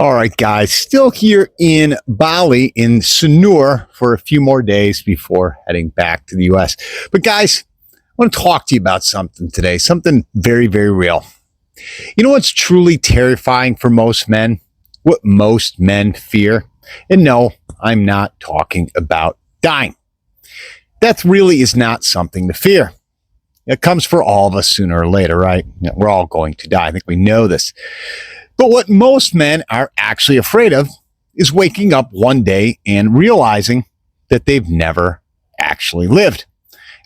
All right, guys, still here in Bali in Sanur for a few more days before heading back to the US. But guys, I want to talk to you about something today, something very, very real. You know what's truly terrifying for most men? What most men fear? And no, I'm not talking about dying. That really is not something to fear. It comes for all of us sooner or later, right? We're all going to die. I think we know this. But what most men are actually afraid of is waking up one day and realizing that they've never actually lived.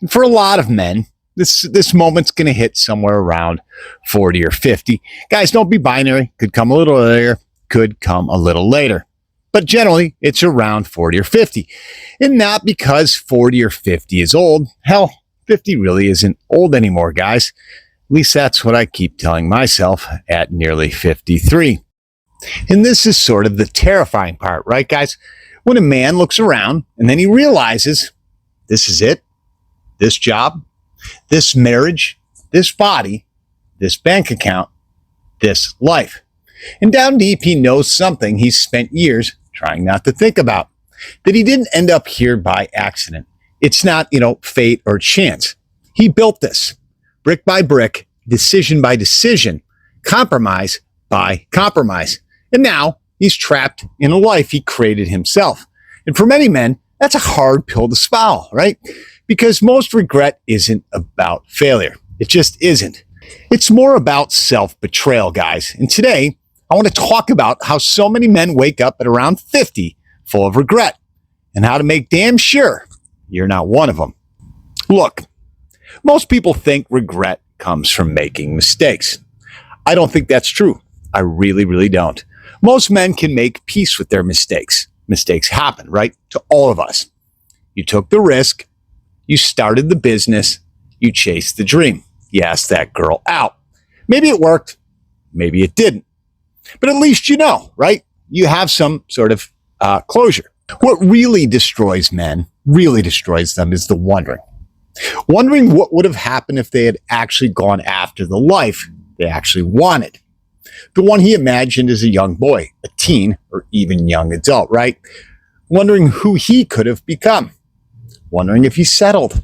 And for a lot of men, this moment's going to hit somewhere around 40 or 50. Guys, don't be binary. Could come a little earlier, could come a little later. But generally, it's around 40 or 50. And not because 40 or 50 is old. Hell, 50 really isn't old anymore, guys. At least that's what I keep telling myself at nearly 53. And this is sort of the terrifying part, right, guys? When a man looks around and then he realizes this is it, this job, this marriage, this body, this bank account, this life. And down deep, he knows something he's spent years trying not to think about, that he didn't end up here by accident. It's not, fate or chance. He built this. Brick by brick, decision by decision, compromise by compromise. And now he's trapped in a life he created himself. And for many men, that's a hard pill to swallow, right? Because most regret isn't about failure. It just isn't. It's more about self-betrayal, guys. And today, I want to talk about how so many men wake up at around 50 full of regret and how to make damn sure you're not one of them. Look, most people think regret comes from making mistakes. I don't think that's true. I really, really don't. Most men can make peace with their mistakes. Mistakes happen, right? To all of us. You took the risk. You started the business. You chased the dream. You asked that girl out. Maybe it worked. Maybe it didn't. But at least you know, right? You have some sort of closure. What really destroys men, really destroys them, is the wondering. Wondering what would have happened if they had actually gone after the life they actually wanted. The one he imagined as a young boy, a teen, or even young adult, right? Wondering who he could have become. Wondering if he settled.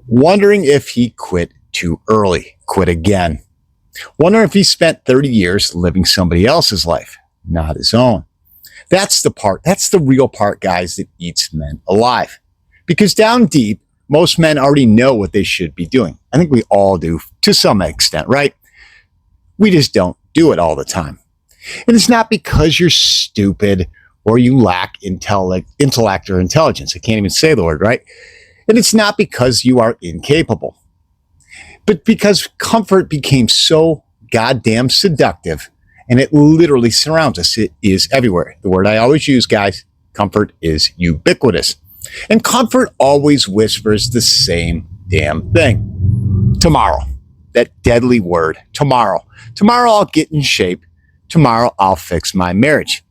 Wondering if he quit too early, quit again. Wondering if he spent 30 years living somebody else's life, not his own. That's the real part, guys, that eats men alive. Because down deep, most men already know what they should be doing. I think we all do to some extent, right? We just don't do it all the time. And it's not because you're stupid or you lack intellect or intelligence. I can't even say the word, right? And it's not because you are incapable, but because comfort became so goddamn seductive and it literally surrounds us. It is everywhere. The word I always use, guys, comfort is ubiquitous. And comfort always whispers the same damn thing. Tomorrow. That deadly word. Tomorrow. Tomorrow I'll get in shape. Tomorrow I'll fix my marriage.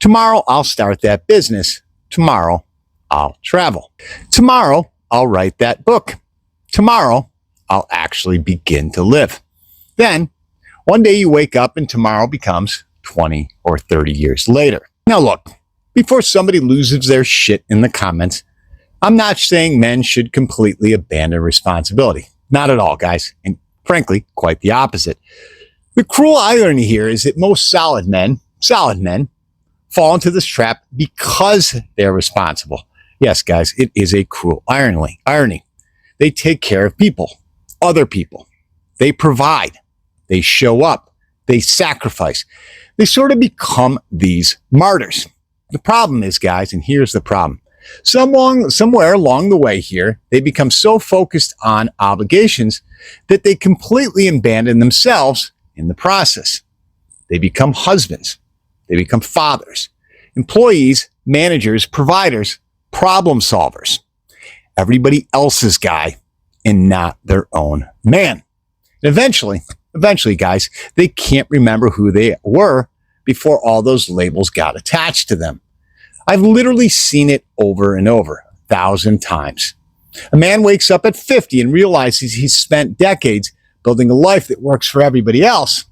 Tomorrow I'll start that business. Tomorrow I'll travel. Tomorrow I'll write that book. Tomorrow I'll actually begin to live. Then one day you wake up and tomorrow becomes 20 or 30 years later. Now look, before somebody loses their shit in the comments, I'm not saying men should completely abandon responsibility. Not at all, guys. And frankly, quite the opposite. The cruel irony here is that most solid men, fall into this trap because they're responsible. Yes, guys, it is a cruel irony. They take care of people, other people. They provide. They show up. They sacrifice. They sort of become these martyrs. The problem is, guys, and here's the problem. Somewhere along the way here, they become so focused on obligations that they completely abandon themselves in the process. They become husbands. They become fathers, employees, managers, providers, problem solvers. Everybody else's guy and not their own man. And eventually, guys, they can't remember who they were before all those labels got attached to them. I've literally seen it over and over, 1,000 times. A man wakes up at 50 and realizes he's spent decades building a life that works for everybody else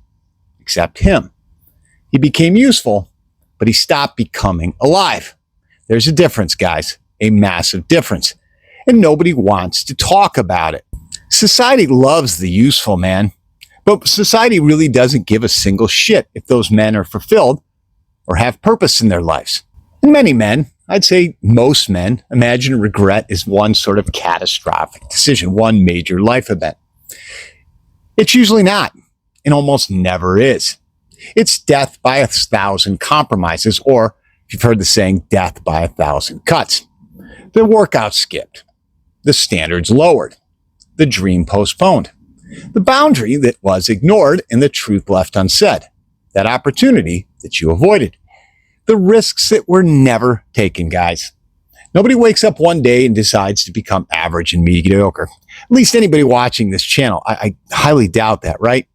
except him. He became useful, but he stopped becoming alive. There's a difference, guys, a massive difference. And nobody wants to talk about it. Society loves the useful man, but society really doesn't give a single shit if those men are fulfilled or have purpose in their lives. And many men, I'd say most men, imagine regret as one sort of catastrophic decision, one major life event. It's usually not, and almost never is. It's death by 1,000 compromises, or if you've heard the saying, death by 1,000 cuts. The workout skipped, the standards lowered, the dream postponed, the boundary that was ignored and the truth left unsaid, that opportunity that you avoided, the risks that were never taken, guys. Nobody wakes up one day and decides to become average and mediocre. At least anybody watching this channel, I highly doubt that, right?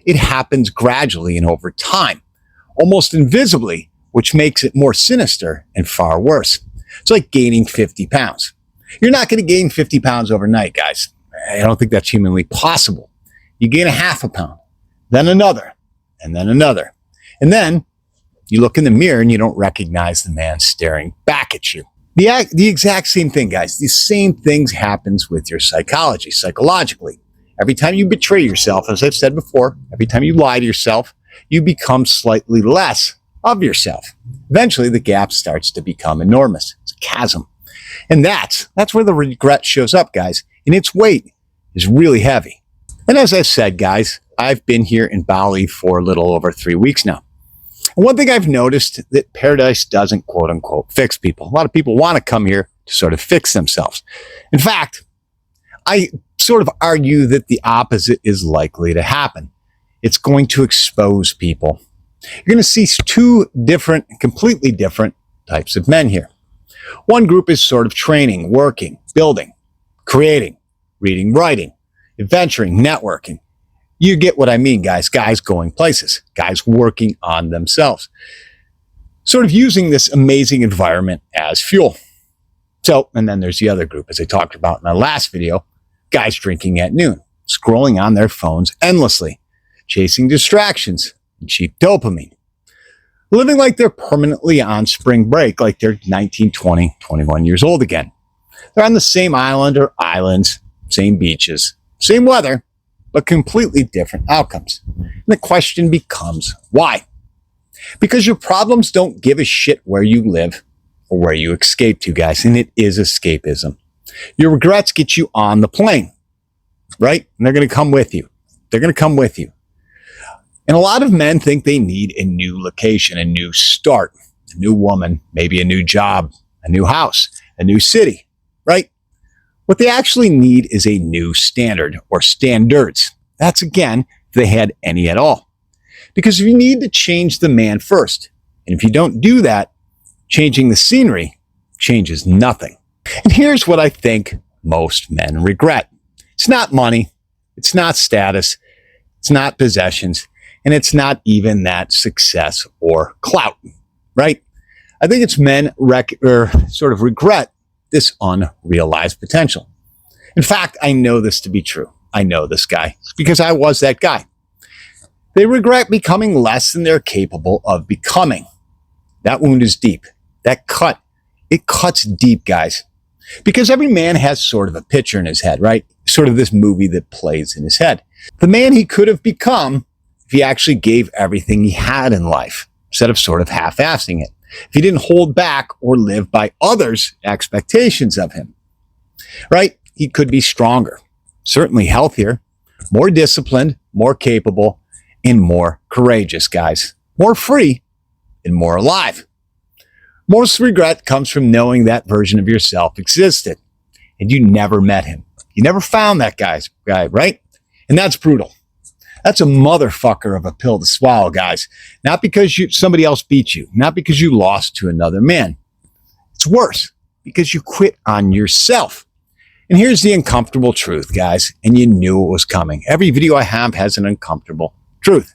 It happens gradually and over time, almost invisibly, which makes it more sinister and far worse. It's like gaining 50 pounds. You're not going to gain 50 pounds overnight, guys. I don't think that's humanly possible. You gain a half a pound, then another, and then another. And then you look in the mirror and you don't recognize the man staring back at you. The exact same thing, guys. The same things happens with your psychology, psychologically. Every time you betray yourself, as I've said before, every time you lie to yourself, you become slightly less of yourself. Eventually, the gap starts to become enormous. It's a chasm. And that's where the regret shows up, guys. And its weight is really heavy. And as I've said, guys, I've been here in Bali for a little over 3 weeks now. And one thing I've noticed that paradise doesn't, quote unquote, fix people. A lot of people want to come here to sort of fix themselves. In fact, I sort of argue that the opposite is likely to happen. It's going to expose people. You're going to see two different, completely different types of men here. One group is sort of training, working, building, creating, reading, writing, adventuring, networking. You get what I mean, guys. Guys going places, guys working on themselves, sort of using this amazing environment as fuel. So, and then there's the other group, as I talked about in my last video, guys drinking at noon, scrolling on their phones endlessly, chasing distractions and cheap dopamine, living like they're permanently on spring break, like they're 19, 20, 21 years old again. They're on the same island or islands, same beaches, same weather, but completely different outcomes. And the question becomes, why? Because your problems don't give a shit where you live or where you escape to, guys, and it is escapism. Your regrets get you on the plane, right? And they're going to come with you. They're going to come with you. And a lot of men think they need a new location, a new start, a new woman, maybe a new job, a new house, a new city, right? What they actually need is a new standard or standards. That's, again, if they had any at all. Because you need to change the man first. And if you don't do that, changing the scenery changes nothing. And here's what I think most men regret. It's not money. It's not status. It's not possessions. And it's not even that success or clout, right? I think it's men sort of regret this unrealized potential. In fact, I know this to be true. I know this guy because I was that guy. They regret becoming less than they're capable of becoming. That wound is deep. That cut, it cuts deep, guys. Because every man has sort of a picture in his head, right? Sort of this movie that plays in his head. The man he could have become if he actually gave everything he had in life, instead of sort of half-assing it. If he didn't hold back or live by others' expectations of him, right? He could be stronger, certainly healthier, more disciplined, more capable, and more courageous, guys. More free and more alive. Most regret comes from knowing that version of yourself existed and you never met him. You never found that guy, right? And that's brutal. That's a motherfucker of a pill to swallow, guys. Not because somebody else beat you, not because you lost to another man. It's worse because you quit on yourself. And here's the uncomfortable truth, guys, and you knew it was coming. Every video I have has an uncomfortable truth.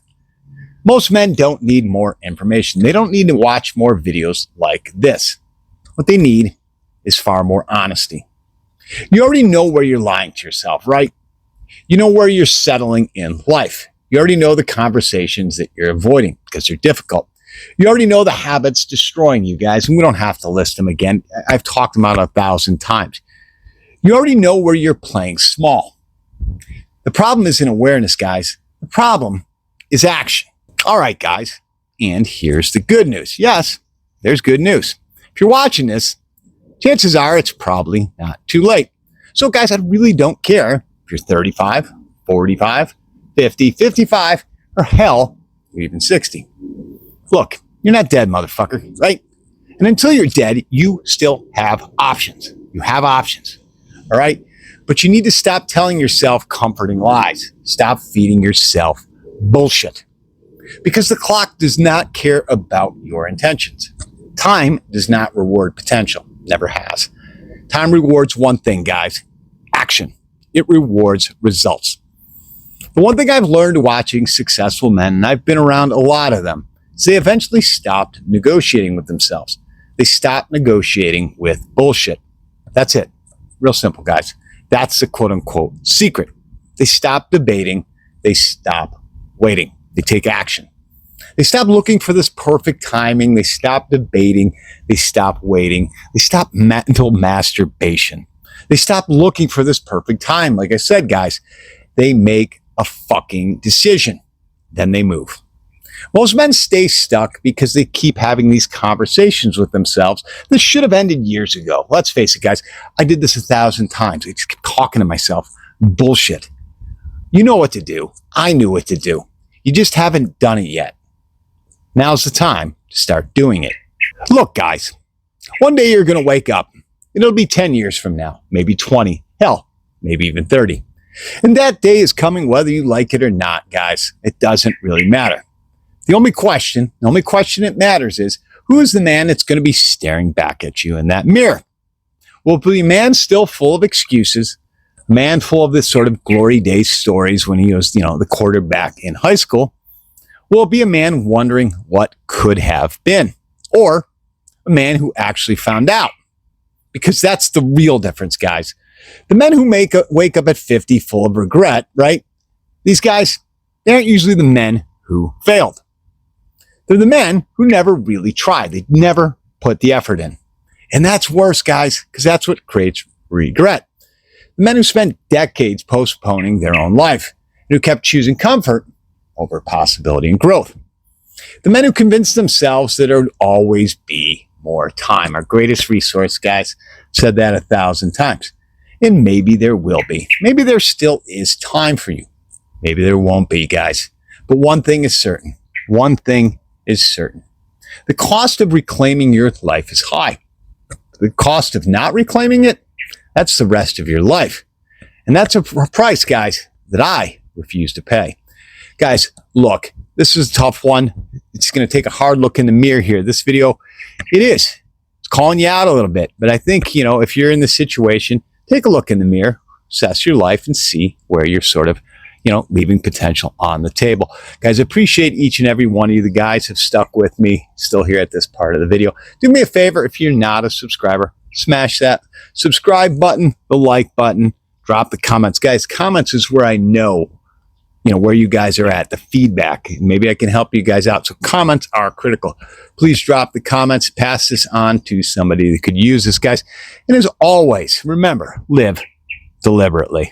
Most men don't need more information. They don't need to watch more videos like this. What they need is far more honesty. You already know where you're lying to yourself, right? You know where you're settling in life. You already know the conversations that you're avoiding because they're difficult. You already know the habits destroying you, guys, and we don't have to list them again. I've talked about it 1,000 times. You already know where you're playing small. The problem isn't awareness, guys. The problem is action. All right, guys, and here's the good news. Yes, there's good news. If you're watching this, chances are it's probably not too late. So, guys, I really don't care if you're 35, 45, 50, 55, or hell, even 60. Look, you're not dead, motherfucker, right? And until you're dead, you still have options. You have options, all right? But you need to stop telling yourself comforting lies. Stop feeding yourself bullshit. Because the clock does not care about your intentions. Time does not reward potential. Never has. Time rewards one thing, guys. Action. It rewards results. The one thing I've learned watching successful men, and I've been around a lot of them, is they eventually stopped negotiating with themselves. They stopped negotiating with bullshit. That's it. Real simple, guys. That's the quote-unquote secret. They stop debating. They stop waiting. They take action. They stop looking for this perfect timing. They stop debating. They stop waiting. They stop mental masturbation. They stop looking for this perfect time. Like I said, guys, they make a fucking decision. Then they move. Most men stay stuck because they keep having these conversations with themselves that should have ended years ago. Let's face it, guys. I did this 1,000 times. I just kept talking to myself. Bullshit. You know what to do. I knew what to do. You just haven't done it yet. Now's the time to start doing it. Look, guys, one day you're going to wake up. It'll be 10 years from now, maybe 20, hell, maybe even 30. And that day is coming whether you like it or not, guys. It doesn't really matter. The only question that matters is, who is the man that's going to be staring back at you in that mirror? Will it be a man still full of excuses, a man full of this sort of glory days stories when he was, the quarterback in high school? Will it be a man wondering what could have been? Or a man who actually found out? Because that's the real difference, guys. The men who wake up at 50 full of regret, right? These guys, they aren't usually the men who failed. They're the men who never really tried. They never put the effort in. And that's worse, guys, because that's what creates regret. The men who spent decades postponing their own life and who kept choosing comfort over possibility and growth. The men who convinced themselves that there would always be more time. Our greatest resource, guys, said that 1,000 times. And maybe there will be. Maybe there still is time for you. Maybe there won't be, guys. But one thing is certain. One thing is certain. The cost of reclaiming your life is high. The cost of not reclaiming it, that's the rest of your life. And that's a price, guys, that I refuse to pay. Guys, look, this is a tough one. It's going to take a hard look in the mirror here. This video, it's calling you out a little bit. But I think, if you're in this situation, take a look in the mirror, assess your life, and see where you're sort of, leaving potential on the table. Guys, I appreciate each and every one of you. The guys have stuck with me, still here at this part of the video. Do me a favor, if you're not a subscriber, smash that subscribe button, the like button, drop the comments. Guys, comments is where I know, where you guys are at, the feedback. Maybe I can help you guys out. So comments are critical. Please drop the comments, pass this on to somebody that could use this, guys. And as always, remember, live deliberately.